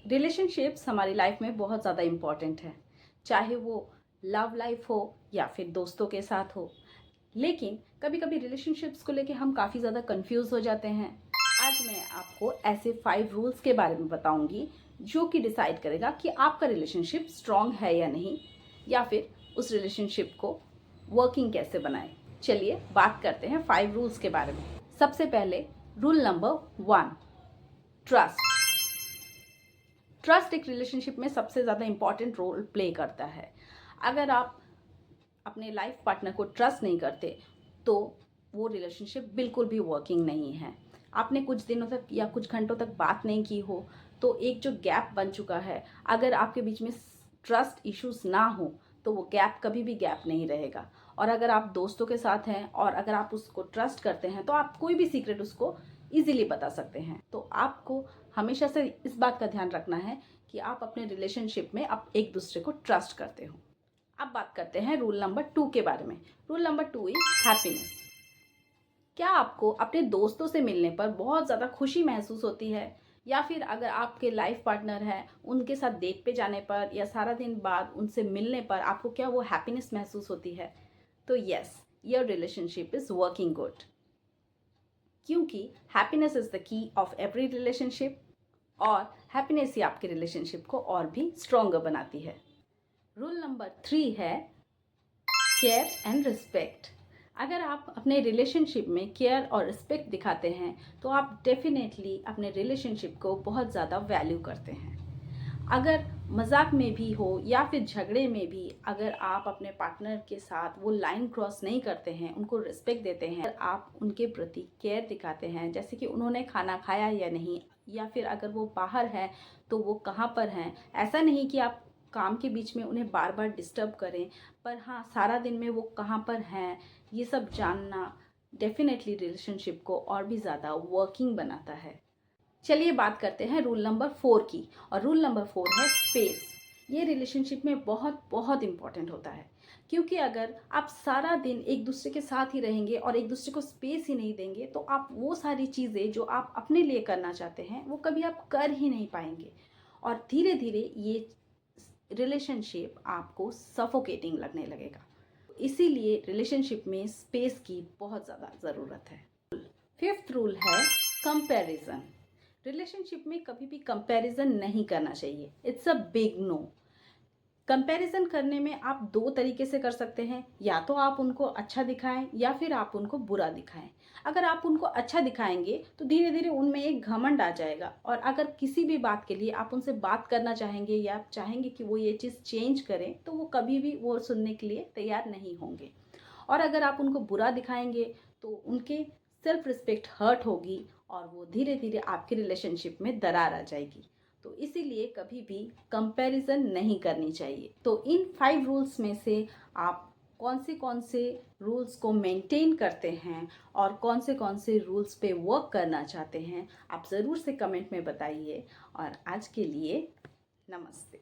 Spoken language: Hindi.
रिलेशनशिप्स हमारी लाइफ में बहुत ज़्यादा इम्पॉर्टेंट है, चाहे वो लव लाइफ हो या फिर दोस्तों के साथ हो। लेकिन कभी कभी रिलेशनशिप्स को लेके हम काफ़ी ज़्यादा कंफ्यूज हो जाते हैं। आज मैं आपको ऐसे 5 रूल्स के बारे में बताऊंगी जो कि डिसाइड करेगा कि आपका रिलेशनशिप स्ट्रांग है या नहीं, या फिर उस रिलेशनशिप को वर्किंग कैसे बनाएं। चलिए बात करते हैं 5 रूल्स के बारे में। सबसे पहले रूल नंबर 1, ट्रस्ट। ट्रस्ट एक रिलेशनशिप में सबसे ज़्यादा इंपॉर्टेंट रोल प्ले करता है। अगर आप अपने लाइफ पार्टनर को ट्रस्ट नहीं करते तो वो रिलेशनशिप बिल्कुल भी वर्किंग नहीं है। आपने कुछ दिनों तक या कुछ घंटों तक बात नहीं की हो तो एक जो गैप बन चुका है, अगर आपके बीच में ट्रस्ट इश्यूज ना हो तो वो गैप कभी भी गैप नहीं रहेगा। और अगर आप दोस्तों के साथ हैं और अगर आप उसको ट्रस्ट करते हैं तो आप कोई भी सीक्रेट उसको इजीली बता सकते हैं। तो आपको हमेशा से इस बात का ध्यान रखना है कि आप अपने रिलेशनशिप में आप एक दूसरे को ट्रस्ट करते हो। अब बात करते हैं रूल नंबर 2 के बारे में। Rule number 2 is happiness. क्या आपको अपने दोस्तों से मिलने पर बहुत ज़्यादा खुशी महसूस होती है, या फिर अगर आपके लाइफ पार्टनर है उनके साथ डेट पे जाने पर या सारा दिन बाद उनसे मिलने पर आपको क्या वो हैप्पीनेस महसूस होती है? तो yes, your relationship is working good, क्योंकि happiness is the key of every relationship और हैप्पीनेस ही आपके रिलेशनशिप को और भी स्ट्रॉन्गर बनाती है। रूल नंबर 3 है केयर एंड रिस्पेक्ट। अगर आप अपने रिलेशनशिप में केयर और रिस्पेक्ट दिखाते हैं तो आप डेफिनेटली अपने रिलेशनशिप को बहुत ज़्यादा वैल्यू करते हैं। अगर मजाक में भी हो या फिर झगड़े में भी अगर आप अपने पार्टनर के साथ वो लाइन क्रॉस नहीं करते हैं, उनको रिस्पेक्ट देते हैं, आप उनके प्रति केयर दिखाते हैं, जैसे कि उन्होंने खाना खाया या नहीं, या फिर अगर वो बाहर है तो वो कहाँ पर हैं। ऐसा नहीं कि आप काम के बीच में उन्हें बार बार डिस्टर्ब करें, पर हाँ, सारा दिन में वो कहाँ पर हैं ये सब जानना डेफिनेटली रिलेशनशिप को और भी ज़्यादा वर्किंग बनाता है। चलिए बात करते हैं रूल नंबर 4 की, और रूल नंबर 4 है स्पेस। ये रिलेशनशिप में बहुत बहुत इंपॉर्टेंट होता है, क्योंकि अगर आप सारा दिन एक दूसरे के साथ ही रहेंगे और एक दूसरे को स्पेस ही नहीं देंगे तो आप वो सारी चीज़ें जो आप अपने लिए करना चाहते हैं वो कभी आप कर ही नहीं पाएंगे, और धीरे धीरे ये रिलेशनशिप आपको सफोकेटिंग लगने लगेगा। इसीलिए रिलेशनशिप में स्पेस की बहुत ज़्यादा ज़रूरत है। 5th रूल है कंपैरिजन। रिलेशनशिप में कभी भी कंपैरिजन नहीं करना चाहिए, it's a big no. Comparison करने में आप 2 तरीके से कर सकते हैं, या तो आप उनको अच्छा दिखाएं या फिर आप उनको बुरा दिखाएं। अगर आप उनको अच्छा दिखाएंगे तो धीरे धीरे उनमें एक घमंड आ जाएगा, और अगर किसी भी बात के लिए आप उनसे बात करना चाहेंगे या आप चाहेंगे कि वो ये चीज़ चेंज करें तो वो कभी भी वो सुनने के लिए तैयार नहीं होंगे। और अगर आप उनको बुरा दिखाएंगे तो उनके सेल्फ रिस्पेक्ट हर्ट होगी और वो धीरे धीरे आपके रिलेशनशिप में दरार आ जाएगी। तो इसीलिए कभी भी कंपैरिजन नहीं करनी चाहिए। तो इन 5 रूल्स में से आप कौन से रूल्स को मेंटेन करते हैं और कौन से रूल्स पे वर्क करना चाहते हैं, आप ज़रूर से कमेंट में बताइए। और आज के लिए नमस्ते।